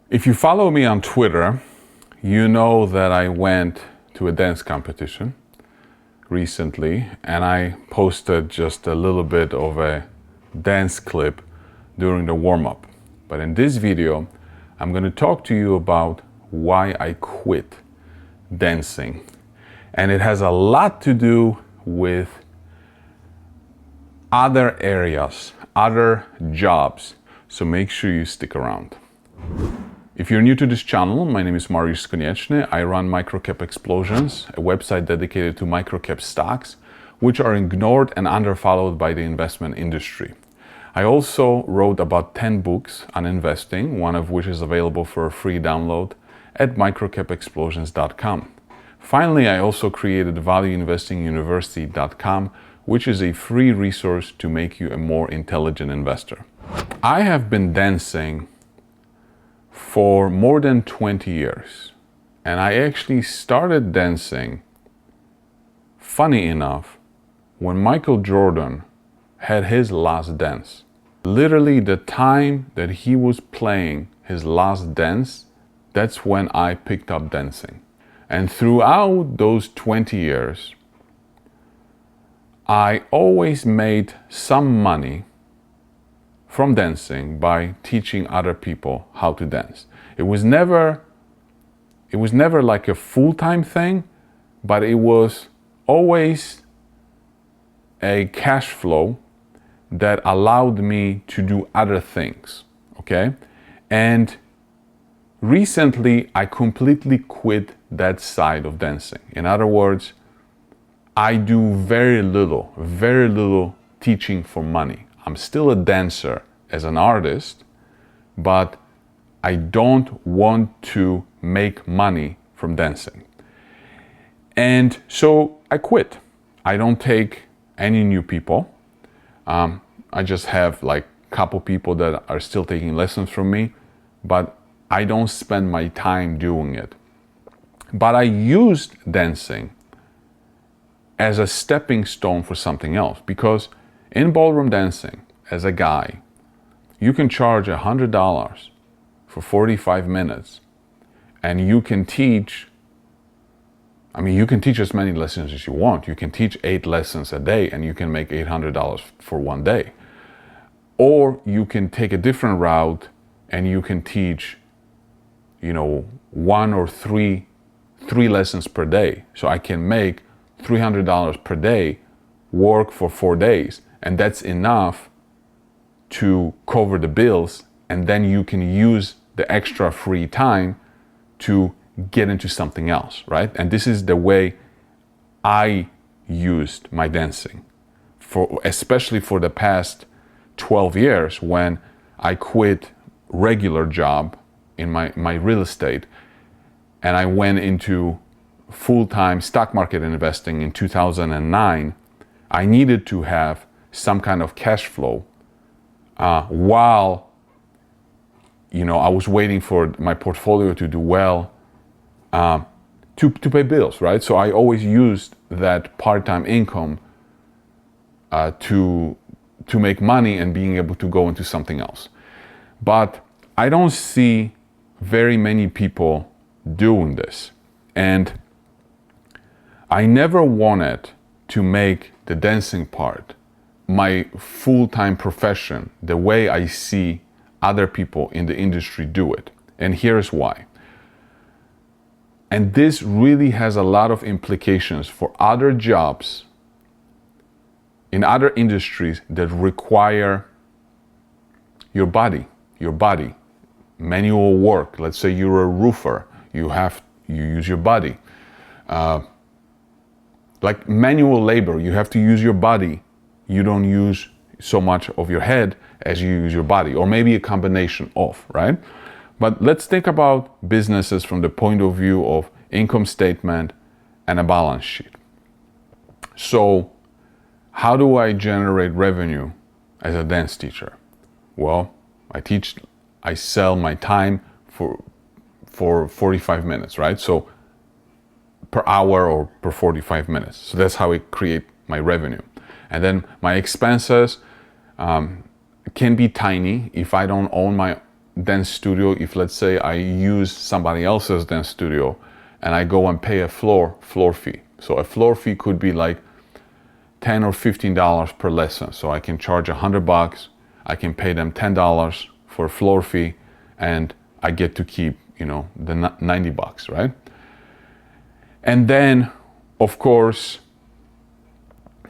If you follow me on Twitter, you know that I went to a dance competition recently and I posted just a little bit of a dance clip during the warm-up. But in this video, I'm going to talk to you about why I quit dancing. And it has a lot to do with other areas, other jobs. So make sure you stick around. If you're new to this channel, my name is Mariusz Konieczny. I run Microcap Explosions, a website dedicated to microcap stocks, which are ignored and underfollowed by the investment industry. I also wrote about 10 books on investing, one of which is available for a free download at microcapexplosions.com. Finally, I also created valueinvestinguniversity.com, which is a free resource to make you a more intelligent investor. I have been dancing for more than 20 years. And I actually started dancing, funny enough, when Michael Jordan had his last dance. Literally the time that he was playing his last dance, that's when I picked up dancing. And throughout those 20 years, I always made some money from dancing by teaching other people how to dance. It was never like a full-time thing, but it was always a cash flow that allowed me to do other things, okay? And recently, I completely quit that side of dancing. In other words, I do very little teaching for money. I'm still a dancer as an artist, but I don't want to make money from dancing. And so I quit. I don't take any new people. I just have like a couple people that are still taking lessons from me, but I don't spend my time doing it. But I used dancing as a stepping stone for something else, because in ballroom dancing, as a guy, you can charge $100 for 45 minutes and you can teach, you can teach as many lessons as you want. You can teach 8 lessons a day and you can make $800 for one day. Or you can take a different route and you can teach, 1 or 3 lessons per day. So I can make $300 per day, work for 4 days, and that's enough to cover the bills, and then you can use the extra free time to get into something else, right? And this is the way I used my dancing, especially for the past 12 years when I quit regular job in my real estate and I went into full-time stock market investing in 2009. I needed to have some kind of cash flow while I was waiting for my portfolio to do well to pay bills, right? So I always used that part-time income to make money and being able to go into something else. But I don't see very many people doing this, and I never wanted to make the dancing part my full-time profession the way I see other people in the industry do it. And here's why. And this really has a lot of implications for other jobs in other industries that require your body, manual work. Let's say you're a roofer, you use your body. Like manual labor, you have to use your body. You don't use so much of your head as you use your body, or maybe a combination of, right? But let's think about businesses from the point of view of income statement and a balance sheet. So how do I generate revenue as a dance teacher? Well, I sell my time for 45 minutes, right? So per hour or per 45 minutes. So that's how I create my revenue. And then my expenses can be tiny if I don't own dance studio, if let's say I use somebody else's dance studio and I go and pay a floor fee. So a floor fee could be like $10 or $15 per lesson. So I can charge $100, I can pay them $10 for a floor fee, and I get to keep, the $90, right? And then, of course,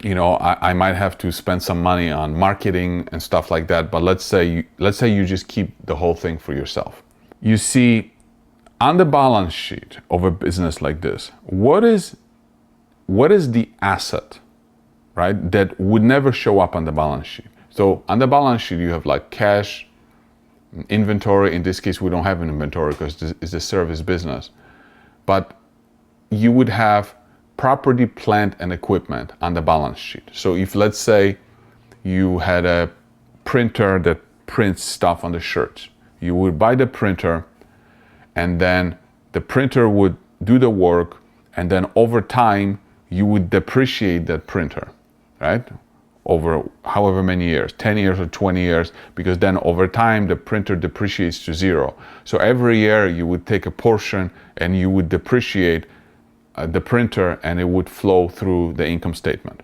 I might have to spend some money on marketing and stuff like that. But let's say you just keep the whole thing for yourself. You see, on the balance sheet of a business like this, what is the asset, right, that would never show up on the balance sheet? So on the balance sheet, you have like cash, inventory. In this case, we don't have an inventory because this is a service business. But you would have property, plant, and equipment on the balance sheet. So if, let's say, you had a printer that prints stuff on the shirts, you would buy the printer, and then the printer would do the work, and then over time, you would depreciate that printer, right? Over however many years, 10 years or 20 years, because then over time, the printer depreciates to zero. So every year, you would take a portion and you would depreciate the printer, and it would flow through the income statement.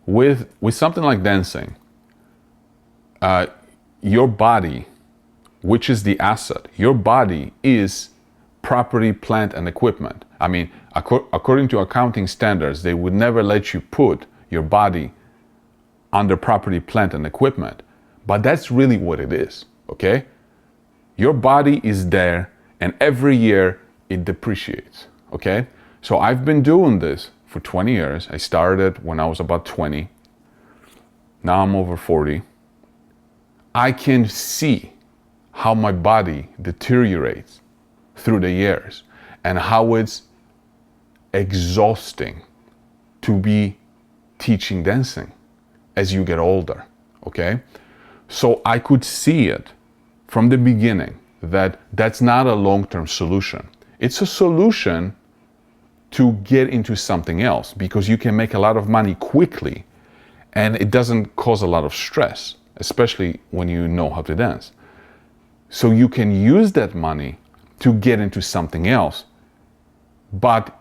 With something like dancing, your body, which is the asset, your body is property, plant, and equipment. I mean, according to accounting standards, they would never let you put your body under property, plant, and equipment, but that's really what it is, okay? Your body is there, and every year it depreciates. Okay, so I've been doing this for 20 years. I started when I was about 20. Now I'm over 40. I can see how my body deteriorates through the years and how it's exhausting to be teaching dancing as you get older. Okay, so I could see it from the beginning that that's not a long-term solution. It's a solution to get into something else because you can make a lot of money quickly and it doesn't cause a lot of stress, especially when you know how to dance. So you can use that money to get into something else, but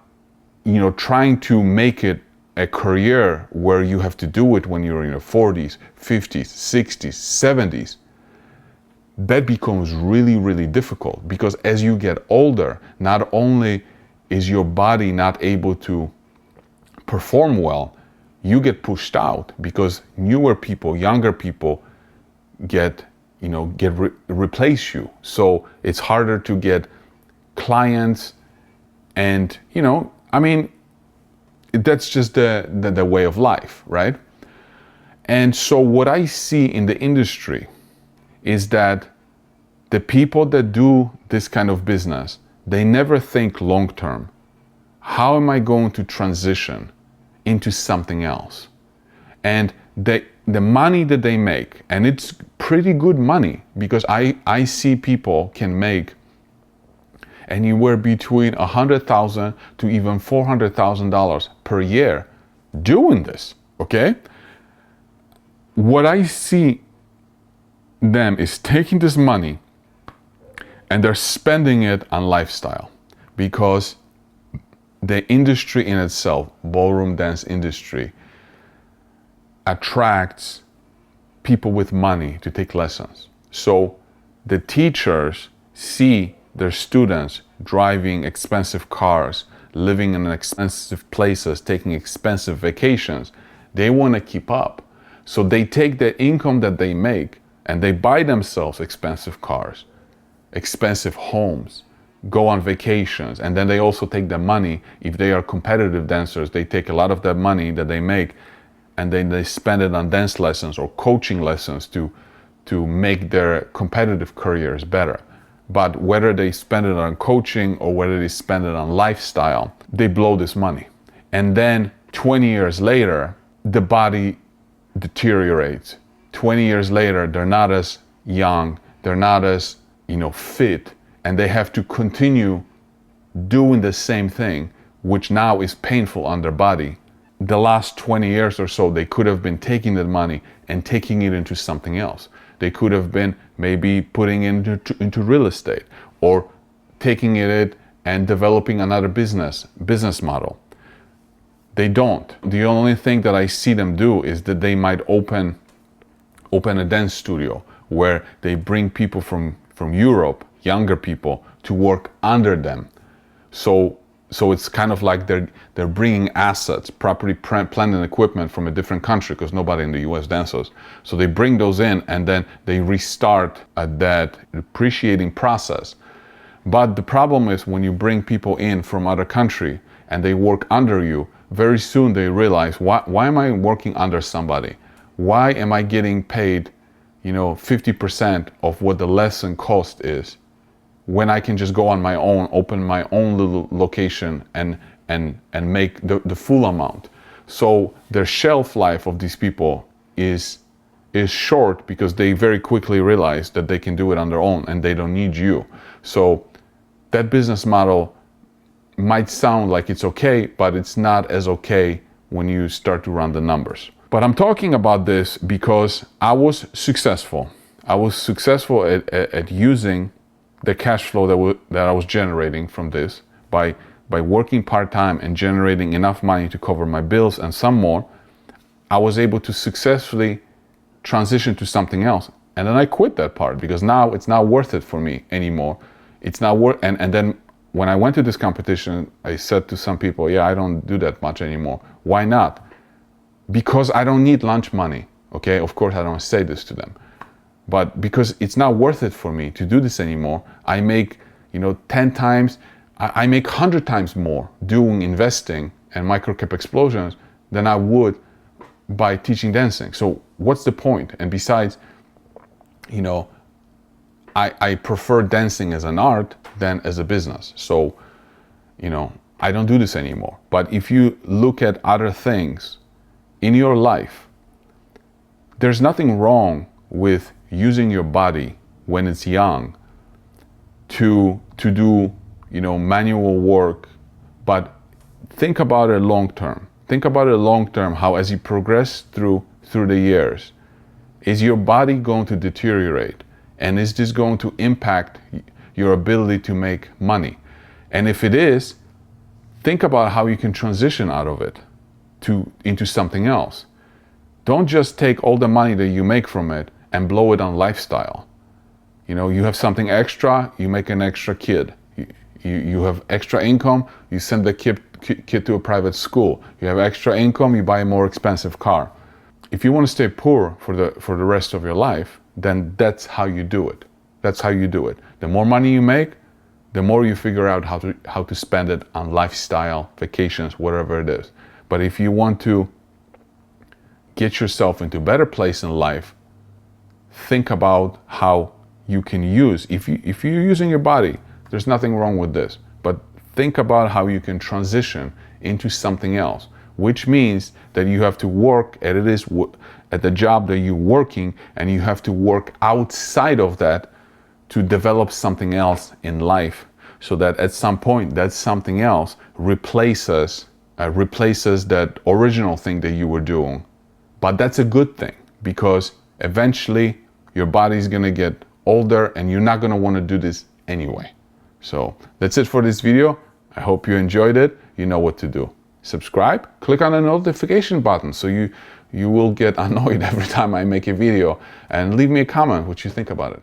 trying to make it a career where you have to do it when you're in your 40s, 50s, 60s, 70s, that becomes really, really difficult because as you get older, not only is your body not able to perform well, you get pushed out because newer people, younger people replace you. So it's harder to get clients, and that's just the way of life, right? And so what I see in the industry is that the people that do this kind of business, they never think long term. How am I going to transition into something else? And the money that they make, and it's pretty good money because I see people can make anywhere between $100,000 to even $400,000 per year doing this, okay? What I see them is taking this money and they're spending it on lifestyle because the industry in itself, ballroom dance industry, attracts people with money to take lessons. So the teachers see their students driving expensive cars, living in expensive places, taking expensive vacations. They want to keep up. So they take the income that they make and they buy themselves expensive cars, expensive homes, go on vacations, and then they also take the money. If they are competitive dancers, they take a lot of that money that they make and then they spend it on dance lessons or coaching lessons to make their competitive careers better. But whether they spend it on coaching or whether they spend it on lifestyle, they blow this money. And then 20 years later, the body deteriorates. 20 years later, they're not as young, they're not as, fit, and they have to continue doing the same thing, which now is painful on their body. The last 20 years or so, they could have been taking that money and taking it into something else. They could have been maybe putting into real estate, or taking it and developing another business model. They don't. The only thing that I see them do is that they might open a dance studio where they bring people from Europe, younger people, to work under them. So it's kind of like they're bringing assets, property, plant and equipment from a different country, because nobody in the US dances. So they bring those in and then they restart that depreciating process. But the problem is, when you bring people in from other country and they work under you, very soon they realize, why am I working under somebody? Why am I getting paid, 50% of what the lesson cost is, when I can just go on my own, open my own little location and make the full amount? So their shelf life of these people is short, because they very quickly realize that they can do it on their own and they don't need you. So that business model might sound like it's okay, but it's not as okay when you start to run the numbers. But I'm talking about this because I was successful. I was successful at using the cash flow that I was generating from this by working part-time and generating enough money to cover my bills and some more. I was able to successfully transition to something else. And then I quit that part, because now it's not worth it for me anymore. It's not worth, and then when I went to this competition, I said to some people, yeah, I don't do that much anymore. Why not? Because I don't need lunch money. Okay, of course I don't say this to them, but because it's not worth it for me to do this anymore. I make 10 times, I make 100 times more doing investing and microcap explosions than I would by teaching dancing. So what's the point? And besides, I prefer dancing as an art than as a business. So, I don't do this anymore. But if you look at other things in your life, there's nothing wrong with using your body when it's young to do, manual work. But think about it long term. Think about it long term, how as you progress through the years, is your body going to deteriorate? And is this going to impact your ability to make money? And if it is, think about how you can transition out of it into something else. Don't just take all the money that you make from it and blow it on lifestyle. You have something extra, you make an extra kid. You have extra income, you send the kid to a private school. You have extra income, you buy a more expensive car. If you want to stay poor for the rest of your life, then that's how you do it. That's how you do it. The more money you make, the more you figure out how to spend it on lifestyle, vacations, whatever it is. But if you want to get yourself into a better place in life, think about how you can use, if you're using your body, there's nothing wrong with this, but think about how you can transition into something else, which means that you have to work at the job that you're working, and you have to work outside of that to develop something else in life, so that at some point that something else replaces that original thing that you were doing. But that's a good thing, because eventually your body's gonna get older and you're not gonna want to do this anyway. So that's it for this video. I hope you enjoyed it. You know what to do. Subscribe, click on the notification button so you will get annoyed every time I make a video, and leave me a comment what you think about it.